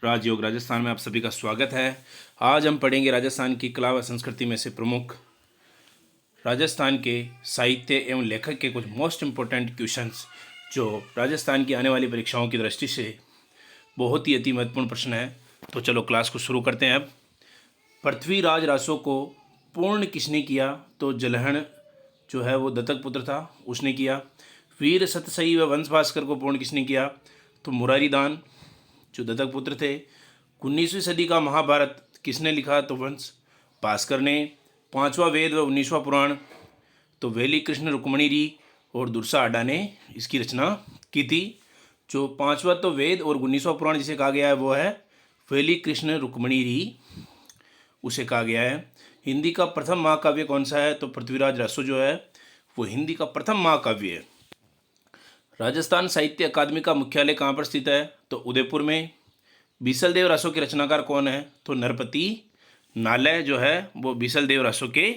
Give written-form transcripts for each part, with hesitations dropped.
राजयोग राजस्थान में आप सभी का स्वागत है। आज हम पढ़ेंगे राजस्थान की कला व संस्कृति में से प्रमुख राजस्थान के साहित्य एवं लेखक के कुछ मोस्ट इम्पोर्टेंट क्वेश्चंस जो राजस्थान की आने वाली परीक्षाओं की दृष्टि से बहुत ही अति महत्वपूर्ण प्रश्न है। तो चलो क्लास को शुरू करते हैं। अब पृथ्वीराज रासो को पूर्ण किसने किया? तो जलहण जो है वो दत्तक पुत्र था, उसने किया। वीर सतसई व वंश भास्कर को पूर्ण किसने किया? तो मुरारी दान जो दत्तक पुत्र थे। 19वीं सदी का महाभारत किसने लिखा? तो वंश भास्कर ने। 5वां वेद व 19वां पुराण तो वेली कृष्ण रुक्मणी री और दुर्सा आडा ने इसकी रचना की थी। जो 5वां तो वेद और 19वां पुराण जिसे कहा गया है वो है वेली कृष्ण रुक्मणी री, उसे कहा गया है। हिंदी का प्रथम महाकाव्य कौन सा है? तो पृथ्वीराज रासो जो है वो हिंदी का प्रथम महाकाव्य है। राजस्थान साहित्य अकादमी का मुख्यालय कहाँ पर स्थित है? तो उदयपुर में। बीसल देव रासो के रचनाकार कौन है? तो नरपति नालय जो है वो बीसल देव रासो के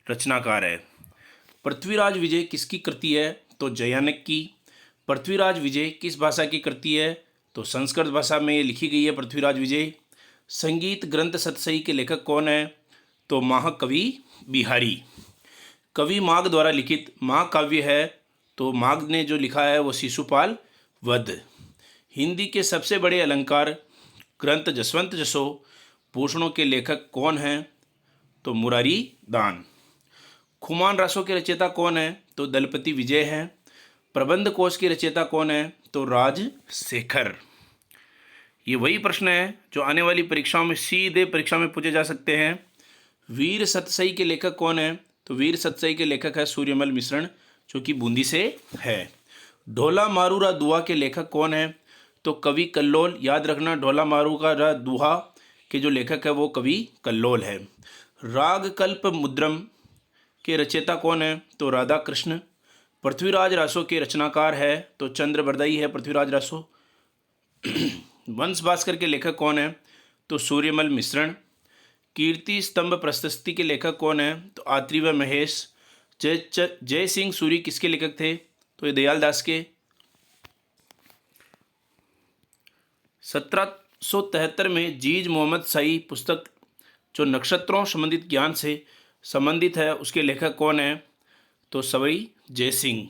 रचनाकार है। पृथ्वीराज विजय किसकी कृति है? तो जयानक की। पृथ्वीराज विजय किस भाषा की कृति है? तो संस्कृत भाषा में लिखी गई है पृथ्वीराज विजय। संगीत ग्रंथ सतसई के लेखक कौन है? तो महाकवि बिहारी। कवि माघ द्वारा लिखित महाकाव्य है तो माघ ने जो लिखा है वो शिशुपाल वध। हिंदी के सबसे बड़े अलंकार ग्रंथ जसवंत जसो भूषणों के लेखक कौन हैं? तो मुरारी दान। खुमान रासो के रचयिता कौन है? तो दलपति विजय हैं। प्रबंध कोश के रचयिता कौन है? तो राजशेखर। ये वही प्रश्न है जो आने वाली परीक्षाओं में सीधे परीक्षा में पूछे जा सकते हैं। वीर सतसई के लेखक कौन है? तो वीर सतसई के लेखक है सूर्यमल मिश्रण जो कि बूंदी से है। ढोला मारूरा दुआ के लेखक कौन है? तो कवि कल्लोल। याद रखना ढोला मारूरा दुआ के जो लेखक है वो कवि कल्लोल है। राग कल्प मुद्रम के रचयिता कौन है? तो राधा कृष्ण। पृथ्वीराज रासो के रचनाकार है तो चंद्रबरदाई है पृथ्वीराज रासो। वंश भास्कर के लेखक कौन है? तो सूर्यमल मिश्रण। कीर्ति स्तंभ प्रशस्ति के लेखक कौन है? तो आत्री व महेश। जय सिंह सूरी किसके लेखक थे? तो ये दयाल दास के। 1773 में जीज मोहम्मद शाही पुस्तक जो नक्षत्रों संबंधित ज्ञान से संबंधित है उसके लेखक कौन है? तो सवई जय सिंह।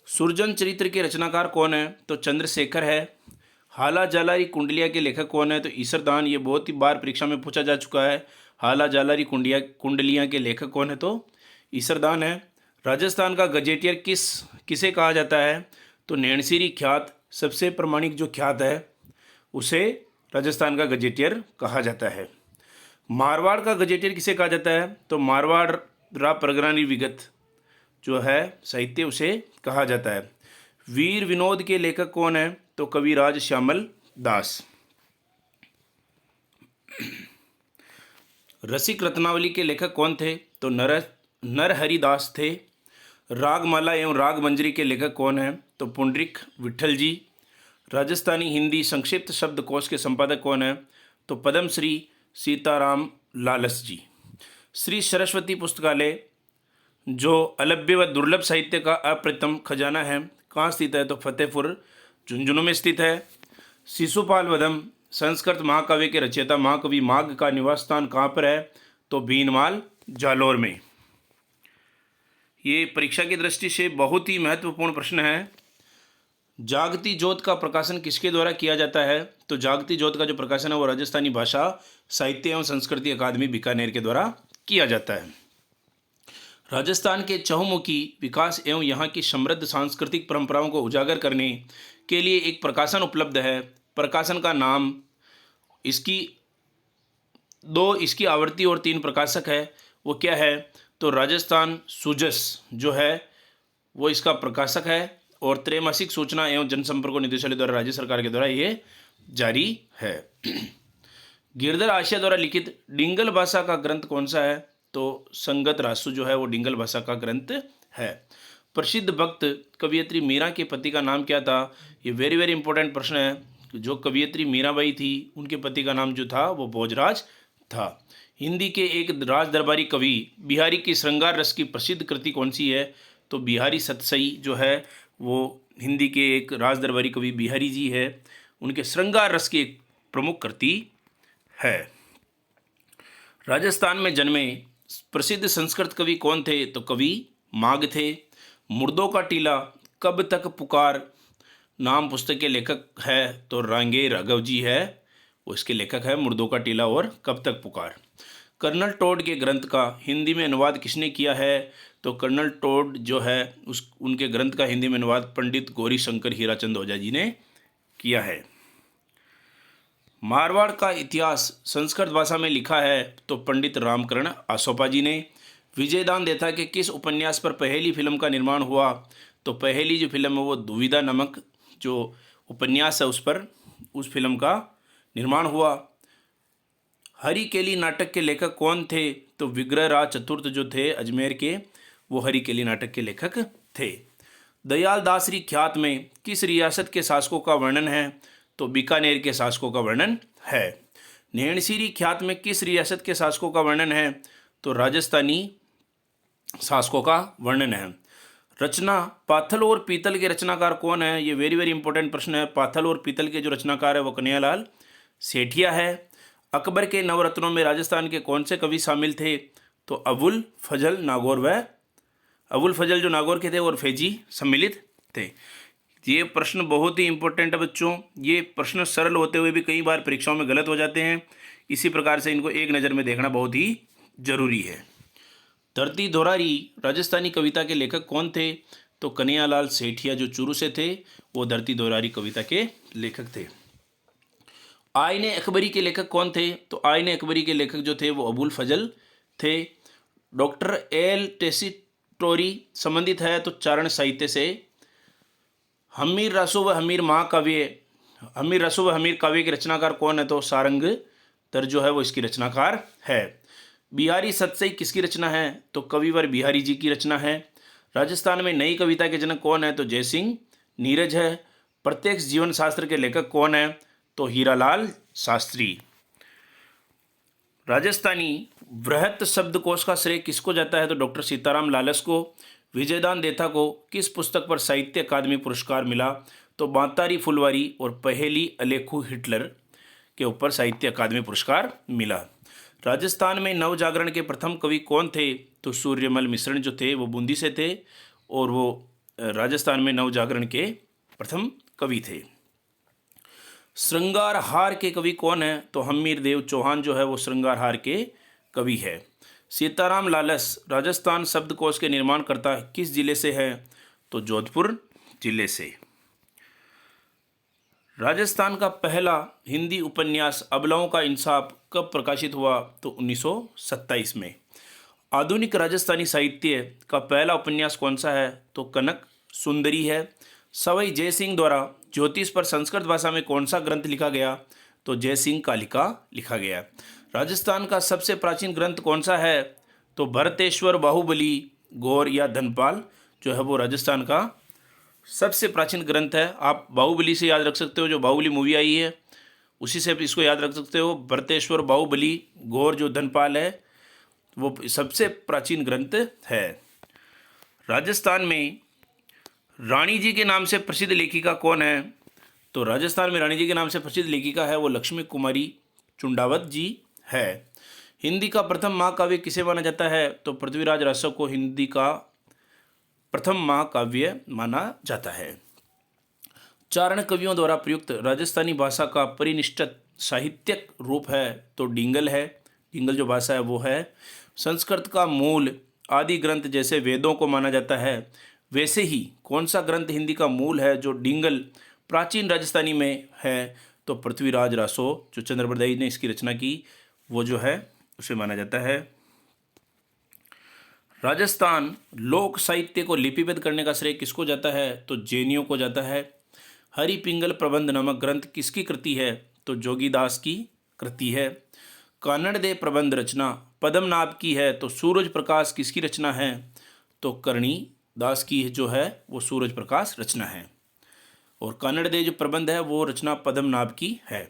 सुरजन चरित्र के रचनाकार कौन है? तो चंद्रशेखर है। हाला जालारी कुंडलिया के लेखक कौन है? तो ईसरदान। ये बहुत ही बार परीक्षा में पूछा जा चुका है। हाला जालारी कुंडलिया के लेखक कौन है? तो ईसरदान है। राजस्थान का गजेटियर किसे कहा जाता है? तो नैणसीरी ख्यात सबसे प्रमाणिक जो ख्यात है उसे राजस्थान का गजेटियर कहा जाता है। मारवाड़ का गजेटियर किसे कहा जाता है? तो मारवाड़ रा परगनानी विगत जो है साहित्य उसे कहा जाता है। वीर विनोद के लेखक कौन है? तो कविराज श्यामल दास। रसिक रत्नावली के लेखक कौन थे? तो नरहरि दास थे। रागमाला एवं राग मंजरी के लेखक कौन है? तो पुंडरीक विट्ठल जी। राजस्थानी हिंदी संक्षिप्त शब्दकोश के संपादक कौन है? तो पद्मश्री सीताराम लालस जी। श्री सरस्वती पुस्तकालय जो अलभ्य व दुर्लभ साहित्य का अप्रतिम खजाना है कहाँ स्थित है? तो फतेहपुर झुंझुनू में स्थित है। शिशुपाल वधम संस्कृत महाकाव्य के रचयिता महाकवि माघ का निवास स्थान कहाँ पर है? तो भीनमाल जालोर में। ये परीक्षा की दृष्टि से बहुत ही महत्वपूर्ण प्रश्न है। जागती ज्योत का प्रकाशन किसके द्वारा किया जाता है? तो जागती ज्योत का जो प्रकाशन है वो राजस्थानी भाषा साहित्य एवं संस्कृति अकादमी बीकानेर के द्वारा किया जाता है। राजस्थान के चहुमुखी विकास एवं यहाँ की समृद्ध सांस्कृतिक परंपराओं को उजागर करने के लिए एक प्रकाशन उपलब्ध है। प्रकाशन का नाम इसकी आवृत्ति और 3 प्रकाशक है, वो क्या है? तो राजस्थान सुजस जो है वो इसका प्रकाशक है और त्रैमासिक सूचना एवं जनसंपर्क निदेशालय द्वारा राज्य सरकार के द्वारा ये जारी है। गिरधर आशिया द्वारा लिखित डिंगल भाषा का ग्रंथ कौन सा है? तो संगत रासु जो है वो डिंगल भाषा का ग्रंथ है। प्रसिद्ध भक्त कवियत्री मीरा के पति का नाम क्या था? ये वेरी वेरी इंपॉर्टेंट प्रश्न है। जो कवियत्री मीराबाई थी उनके पति का नाम जो था वो भोजराज था। हिंदी के एक राज दरबारी कवि बिहारी की श्रृंगार रस की प्रसिद्ध कृति कौन सी है? तो बिहारी सतसई जो है वो हिंदी के एक राज दरबारी कवि बिहारी जी है, उनके श्रृंगार रस की एक प्रमुख कृति है। राजस्थान में जन्मे प्रसिद्ध संस्कृत कवि कौन थे? तो कवि माघ थे। मुर्दों का टीला, कब तक पुकार नाम पुस्तक के लेखक है तो रांगे राघव जी है, वो इसके लेखक है मुर्दों का टीला और कब तक पुकार। कर्नल टोड के ग्रंथ का हिंदी में अनुवाद किसने किया है? तो कर्नल टोड जो है उनके ग्रंथ का हिंदी में अनुवाद पंडित गौरी शंकर हीराचंद ओझा जी ने किया है। मारवाड़ का इतिहास संस्कृत भाषा में लिखा है तो पंडित रामकरण आसोपा जी ने। विजयदान देथा के किस उपन्यास पर पहली फिल्म का निर्माण हुआ? तो पहली जो फिल्म है वो दुविधा नमक जो उपन्यास है उस फिल्म का निर्माण हुआ। हरिकेली नाटक के लेखक कौन थे? तो विग्रह राज चतुर्थ जो थे अजमेर के, वो हरिकेली नाटक के लेखक थे। दयाल दासरी ख्यात में किस रियासत के शासकों का वर्णन है? तो बीकानेर के शासकों का वर्णन है। नैणसीरी ख्यात में किस रियासत के शासकों का वर्णन है? तो राजस्थानी शासकों का वर्णन है। रचना पाथल और पीतल के रचनाकार कौन है? ये वेरी वेरी इंपॉर्टेंट प्रश्न है। पाथल और पीतल के जो रचनाकार है वो कन्हैयालाल सेठिया है। अकबर के नवरत्नों में राजस्थान के कौन से कवि शामिल थे? तो अबुल फजल नागौर व अबुल फजल जो नागौर के थे और फैजी सम्मिलित थे। ये प्रश्न बहुत ही इंपॉर्टेंट है बच्चों। ये प्रश्न सरल होते हुए भी कई बार परीक्षाओं में गलत हो जाते हैं, इसी प्रकार से इनको एक नज़र में देखना बहुत ही जरूरी है। धरती धोरारी राजस्थानी कविता के लेखक कौन थे? तो कन्हैयालाल सेठिया जो चूरू से थे वो धरती धोरारी कविता के लेखक थे। आईने अकबरी के लेखक कौन थे? तो आईने अकबरी के लेखक जो थे वो अबुल फजल थे। डॉक्टर एल टेसिटोरी संबंधित है तो चारण साहित्य से। हमीर रसो व हमीर महाकाव्य हमीर रसो व हमीर काव्य के रचनाकार कौन है? तो सारंग तर जो है वो इसकी रचनाकार है। बिहारी सतसई किसकी रचना है? तो कविवर बिहारी जी की रचना है। राजस्थान में नई कविता के जनक कौन है? तो जयसिंह नीरज है। प्रत्यक्ष जीवन शास्त्र के लेखक कौन है? तो हीरालाल शास्त्री। राजस्थानी बृहत शब्दकोश का श्रेय किसको जाता है? तो डॉक्टर सीताराम लालस को। विजयदान देथा को किस पुस्तक पर साहित्य अकादमी पुरस्कार मिला? तो बांतारी फुलवारी और पहेली अलेखू हिटलर के ऊपर साहित्य अकादमी पुरस्कार मिला। राजस्थान में नव जागरण के प्रथम कवि कौन थे? तो सूर्यमल मिश्रण जो थे वो बूंदी से थे और वो राजस्थान में नव जागरण के प्रथम कवि थे। श्रृंगार हार के कवि कौन है? तो हमीर देव चौहान जो है वो श्रृंगार हार के कवि है। सीताराम लालस राजस्थान शब्दकोश के निर्माणकर्ता किस जिले से है? तो जोधपुर जिले से। राजस्थान का पहला हिंदी उपन्यास अबलाओं का इंसाफ कब प्रकाशित हुआ? तो 1927 में। आधुनिक राजस्थानी साहित्य का पहला उपन्यास कौन सा है? तो कनक सुंदरी है। सवाई जयसिंह द्वारा ज्योतिष पर संस्कृत भाषा में कौन सा ग्रंथ लिखा गया? तो जयसिंह कालिका लिखा गया। राजस्थान का सबसे प्राचीन ग्रंथ कौन सा है? तो भरतेश्वर, बाहुबली, गौर या धनपाल जो है वो राजस्थान का सबसे प्राचीन ग्रंथ है। आप बाहुबली से याद रख सकते हो, जो बाहुबली मूवी आई है उसी से इसको याद रख सकते हो। भरतेश्वर, बाहुबली, गौर जो धनपाल है वो सबसे प्राचीन ग्रंथ है। राजस्थान में रानी जी के नाम से प्रसिद्ध लेखिका कौन है? तो राजस्थान में रानी जी के नाम से प्रसिद्ध लेखिका है वो लक्ष्मी कुमारी चुंडावत जी है। हिंदी का प्रथम महाकाव्य किसे माना जाता है? तो पृथ्वीराज रासव को हिंदी का प्रथम महाकाव्य माना जाता है। चारण कवियों द्वारा प्रयुक्त राजस्थानी भाषा का परिनिष्ठित साहित्यिक रूप है तो डिंगल है। डिंगल जो भाषा है वो है। संस्कृत का मूल आदि ग्रंथ जैसे वेदों को माना जाता है, वैसे ही कौन सा ग्रंथ हिंदी का मूल है जो डिंगल प्राचीन राजस्थानी में है? तो पृथ्वीराज रासो जो चंद्रबरदाई ने इसकी रचना की वो जो है उसे माना जाता है। राजस्थान लोक साहित्य को लिपिबद्ध करने का श्रेय किसको जाता है? तो जैनियों को जाता है। हरि पिंगल प्रबंध नामक ग्रंथ किसकी कृति है? तो जोगीदास की कृति है। कानड़ दे प्रबंध रचना पद्मनाभ की है तो सूरज प्रकाश किसकी रचना है? तो करणी दास की जो है वो सूरज प्रकाश रचना है। और कानड़ दे जो प्रबंध है वो रचना पद्मनाभ की है।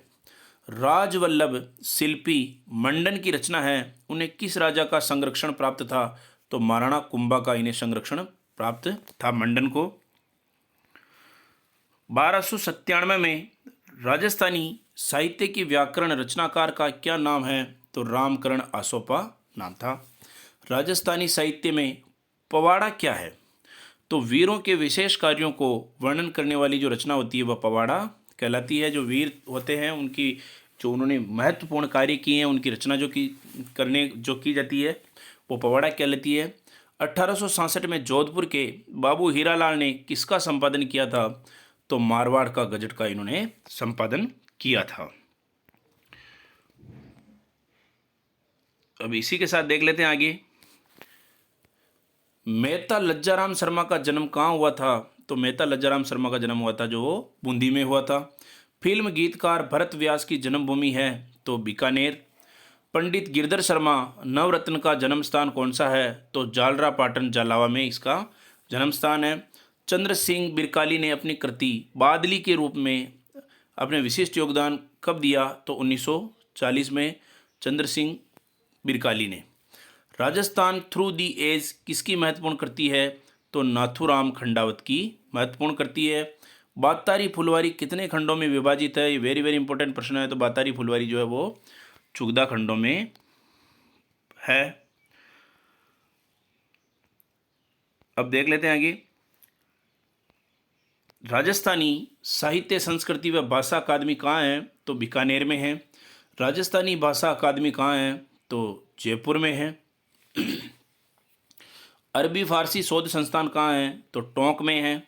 राजवल्लभ शिल्पी मंडन की रचना है, उन्हें किस राजा का संरक्षण प्राप्त था? तो महाराणा कुंभा का इन्हें संरक्षण प्राप्त था मंडन को। 1297 में राजस्थानी साहित्य की व्याकरण रचनाकार का क्या नाम है? तो रामकरण आसोपा नाम था। राजस्थानी साहित्य में पवाड़ा क्या है? तो वीरों के विशेष कार्यों को वर्णन करने वाली जो रचना होती है वह पवाड़ा कहलाती है। जो वीर होते हैं उनकी जो उन्होंने महत्वपूर्ण कार्य किए हैं उनकी रचना जो की जाती है वो पवाड़ा कहलाती है। 1866 में जोधपुर के बाबू हीरालाल ने किसका संपादन किया था? तो मारवाड़ का गजट का इन्होंने संपादन किया था। अब इसी के साथ देख लेते हैं आगे। मेहता लज्जाराम शर्मा का जन्म कहाँ हुआ था? तो मेहता लज्जाराम शर्मा का जन्म हुआ था जो बूंदी में हुआ था। फिल्म गीतकार भरत व्यास की जन्मभूमि है? तो बीकानेर। पंडित गिरधर शर्मा नवरत्न का जन्म स्थान कौन सा है? तो जालरा पाटन जालावा में इसका जन्म स्थान है। चंद्र सिंह बिरकाली ने अपनी कृति बादली के रूप में अपने विशिष्ट योगदान कब दिया? तो 1940 में चंद्र सिंह बिरकाली ने। राजस्थान थ्रू दी एज किसकी महत्वपूर्ण कृति है? तो नाथूराम खंडावत की महत्वपूर्ण कृति है। बातारी फुलवारी कितने खंडों में विभाजित है? ये वेरी वेरी इंपॉर्टेंट प्रश्न है। तो बातारी फुलवारी जो है वो चुगदा खंडों में है। अब देख लेते हैं आगे। राजस्थानी साहित्य संस्कृति व भाषा अकादमी कहाँ है? तो बीकानेर में है। राजस्थानी भाषा अकादमी कहाँ है? तो जयपुर में है। अरबी फारसी शोध संस्थान कहाँ है? तो टोंक में है।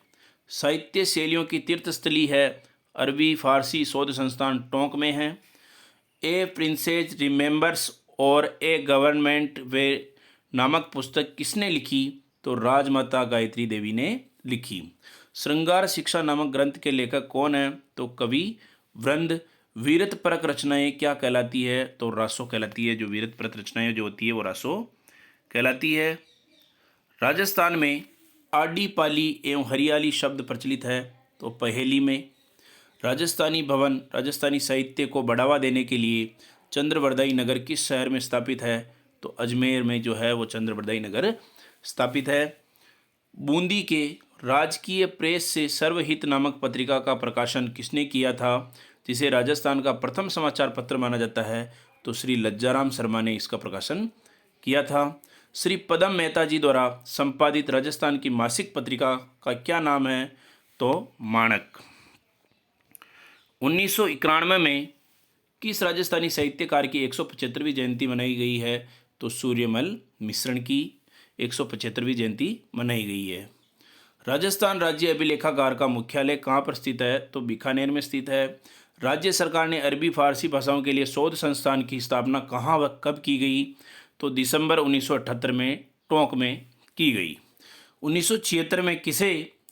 साहित्य शैलियों की तीर्थस्थली है अरबी फारसी शोध संस्थान टोंक में है। ए प्रिंसेस रिमेंबर्स और ए गवर्नमेंट वे नामक पुस्तक किसने लिखी? तो राजमाता गायत्री देवी ने लिखी। श्रृंगार शिक्षा नामक ग्रंथ के लेखक कौन है? तो कवि वृंद। वीरत परक रचनाएं क्या कहलाती है? तो रासो कहलाती है। जो वीरत परक रचनाएं जो होती है वो रासो कहलाती है। राजस्थान में आडी पाली एवं हरियाली शब्द प्रचलित है? तो पहेली में। राजस्थानी भवन राजस्थानी साहित्य को बढ़ावा देने के लिए चंद्रवरदाई नगर किस शहर में स्थापित है? तो अजमेर में जो है वो चंद्रवरदाई नगर स्थापित है। बूंदी के राजकीय प्रेस से सर्वहित नामक पत्रिका का प्रकाशन किसने किया था, जिसे राजस्थान का प्रथम समाचार पत्र माना जाता है? तो श्री लज्जाराम शर्मा ने इसका प्रकाशन किया था। श्री पदम मेहता जी द्वारा संपादित राजस्थान की मासिक पत्रिका का क्या नाम है? तो माणक। 1991 में किस राजस्थानी साहित्यकार की 175वीं जयंती मनाई गई है? तो सूर्यमल मिश्रण की 175वीं जयंती मनाई गई है। राजस्थान राज्य अभिलेखागार का मुख्यालय कहाँ पर स्थित है? तो बीकानेर में स्थित है। राज्य सरकार ने अरबी फारसी भाषाओं के लिए शोध संस्थान की स्थापना कहाँ व कब की गई? तो दिसंबर 1978 में टोंक में की गई। 1976 में किसे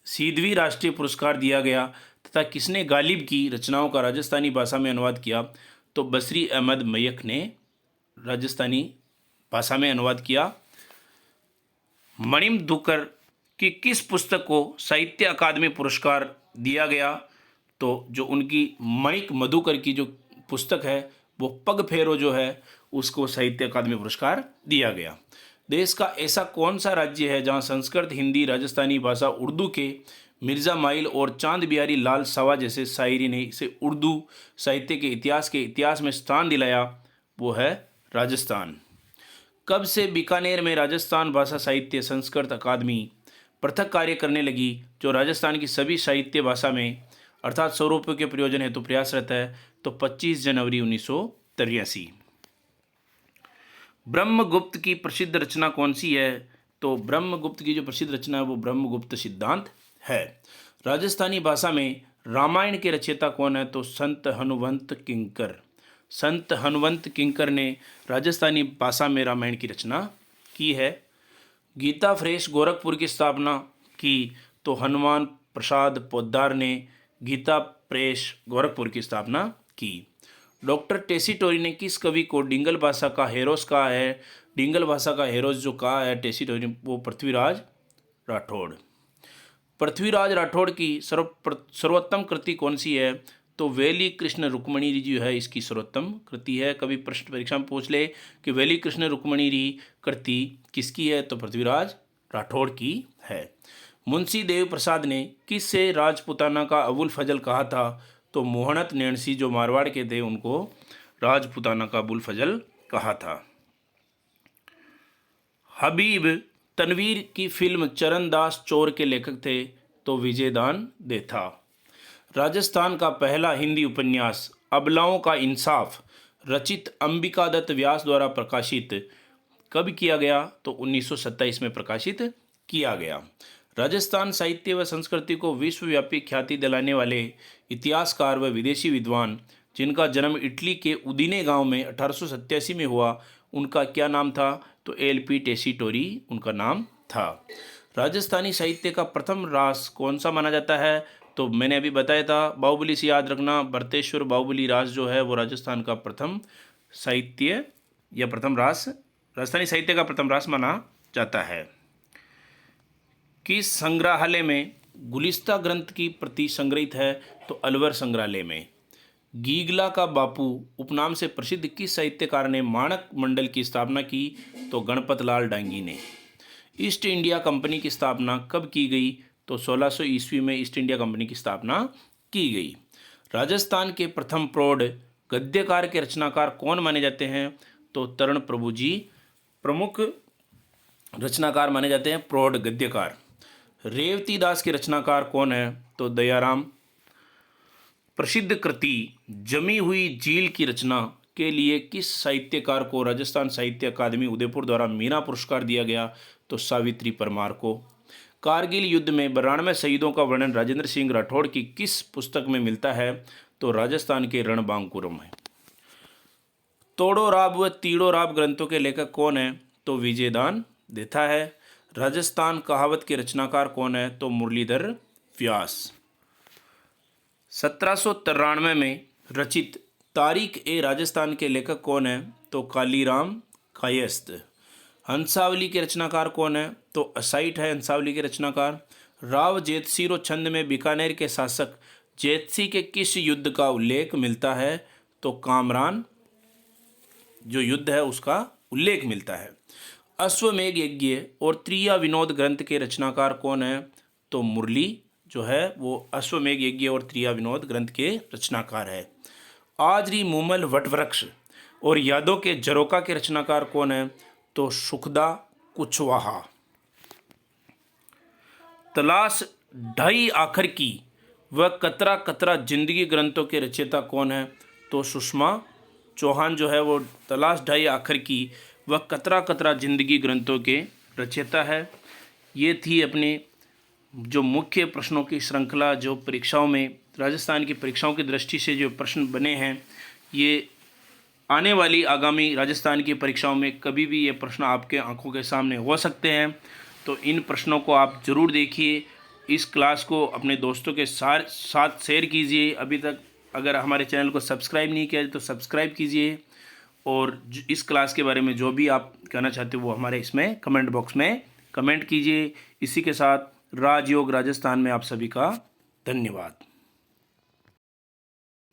सीधवी राष्ट्रीय पुरस्कार दिया गया तथा किसने गालिब की रचनाओं का राजस्थानी भाषा में अनुवाद किया? तो बसरी अहमद मय्यक ने राजस्थानी भाषा में अनुवाद किया। मणिम दुकर की किस पुस्तक को साहित्य अकादमी पुरस्कार दिया गया? तो जो उनकी मणिक मधुकर की जो पुस्तक है वो पग फेरो जो है उसको साहित्य अकादमी पुरस्कार दिया गया। देश का ऐसा कौन सा राज्य है जहां संस्कृत हिंदी राजस्थानी भाषा उर्दू के मिर्ज़ा माइल और चांद बिहारी लाल सवा जैसे शायरी ने इसे उर्दू साहित्य के इतिहास में स्थान दिलाया? वो है राजस्थान। कब से बीकानेर में राजस्थान भाषा साहित्य संस्कृत अकादमी पृथक कार्य करने लगी, जो राजस्थान की सभी साहित्य भाषा में अर्थात स्वरूपों के प्रयोजन हेतु प्रयासरत है? तो 25 जनवरी 1983। ब्रह्मगुप्त की प्रसिद्ध रचना कौन सी है? तो ब्रह्मगुप्त की जो प्रसिद्ध रचना है वो ब्रह्मगुप्त सिद्धांत है। राजस्थानी भाषा में रामायण के रचयिता कौन है? तो संत हनुवंत किंकर। संत हनुवंत किंकर ने राजस्थानी भाषा में रामायण की रचना की है। गीता प्रेस गोरखपुर की स्थापना की? तो हनुमान प्रसाद पोद्दार ने गीता प्रेस गोरखपुर की स्थापना की। डॉक्टर टेसीटोरी ने किस कवि को डिंगल भाषा का हेरोस कहा है? डिंगल भाषा का हेरोस जो कहा है टेसीटोरी ने वो पृथ्वीराज राठौड़। पृथ्वीराज राठौड़ की सर्वोत्तम कृति कौन सी है? तो वेली कृष्ण रुक्मणी जो है इसकी सर्वोत्तम कृति है। कभी प्रश्न परीक्षा में पूछ ले कि वेली कृष्ण रुक्मणी कृति किसकी है? तो पृथ्वीराज राठौड़ की है। मुंशी देव प्रसाद ने किससे राजपुताना का अबुल फजल कहा था? तो मोहनत नैणसी जो मारवाड़ के थे उनको राजपुताना का अबुल फजल कहा था। हबीब तनवीर की फिल्म चरणदास चोर के लेखक थे तो विजयदान दे था। राजस्थान का पहला हिंदी उपन्यास अबलाओं का इंसाफ रचित अंबिका दत्त व्यास द्वारा प्रकाशित कब किया गया तो 1927 में प्रकाशित किया गया। राजस्थान साहित्य व संस्कृति को विश्वव्यापी ख्याति दिलाने वाले इतिहासकार व विदेशी विद्वान जिनका जन्म इटली के उदिने गांव में 1887 में हुआ, उनका क्या नाम था तो एल.पी. टेसीटोरी उनका नाम था। राजस्थानी साहित्य का प्रथम रास कौन सा माना जाता है तो मैंने अभी बताया था, बाहुबली से याद रखना, भरतेश्वर बाहुबली रास जो है वो राजस्थान का प्रथम साहित्य या प्रथम रास, राजस्थानी साहित्य का प्रथम रास माना जाता है। किस संग्रहालय में गुलिस्ता ग्रंथ की प्रति संग्रहित है तो अलवर संग्रहालय में। गीगला का बापू उपनाम से प्रसिद्ध किस साहित्यकार ने माणक मंडल की स्थापना की तो गणपत लाल डांगी ने। ईस्ट इंडिया कंपनी की स्थापना कब की गई तो 1600 ईस्वी में ईस्ट इंडिया कंपनी की स्थापना की गई। राजस्थान के प्रथम प्रौढ़ गद्यकार के रचनाकार कौन माने जाते हैं तो तरण प्रभु जी प्रमुख रचनाकार माने जाते हैं, प्रौढ़ गद्यकार। रेवती दास के रचनाकार कौन है तो दयाराम। प्रसिद्ध कृति जमी हुई झील की रचना के लिए किस साहित्यकार को राजस्थान साहित्य अकादमी उदयपुर द्वारा मीरा पुरस्कार दिया गया तो सावित्री परमार को। कारगिल युद्ध में 92 शहीदों का वर्णन राजेंद्र सिंह राठौड़ की किस पुस्तक में मिलता है तो राजस्थान के रणबांकुरम है। तोड़ो राब व तीड़ो राब ग्रंथों के लेखक कौन है तो विजयदान देता है। राजस्थान कहावत के रचनाकार कौन है तो मुरलीधर व्यास। 1793 में रचित तारीख ए राजस्थान के लेखक कौन है तो कालीराम कायस्थ। हंसावली के रचनाकार कौन है तो असाइट है हंसावली के रचनाकार। राव जेतसीरो छंद में बीकानेर के शासक जेतसी के किस युद्ध का उल्लेख मिलता है तो कामरान जो युद्ध है उसका उल्लेख मिलता है। अश्वमेघ यज्ञ और त्रिया विनोद ग्रंथ के रचनाकार कौन है तो मुरली जो है वो अश्वमेघ यज्ञ और त्रिया विनोद ग्रंथ के रचनाकार है। आजरी मूमल वटवृक्ष और यादों के जरोका के रचनाकार कौन है तो सुखदा कुशवाहा। तलाश ढाई आखर की व कतरा कतरा जिंदगी ग्रंथों के रचयिता कौन है तो सुषमा चौहान जो है वो तलाश ढाई आखर की व कतरा कतरा जिंदगी ग्रंथों के रचयिता है। ये थी अपने जो मुख्य प्रश्नों की श्रृंखला जो परीक्षाओं में राजस्थान की परीक्षाओं की दृष्टि से जो प्रश्न बने हैं, ये आने वाली आगामी राजस्थान की परीक्षाओं में कभी भी ये प्रश्न आपके आंखों के सामने हो सकते हैं। तो इन प्रश्नों को आप ज़रूर देखिए, इस क्लास को अपने दोस्तों के साथ शेयर कीजिए। अभी तक अगर हमारे चैनल को सब्सक्राइब नहीं किया तो सब्सक्राइब कीजिए, और इस क्लास के बारे में जो भी आप कहना चाहते हो वो हमारे इसमें कमेंट बॉक्स में कमेंट कीजिए। इसी के साथ राजयोग राजस्थान में आप सभी का धन्यवाद।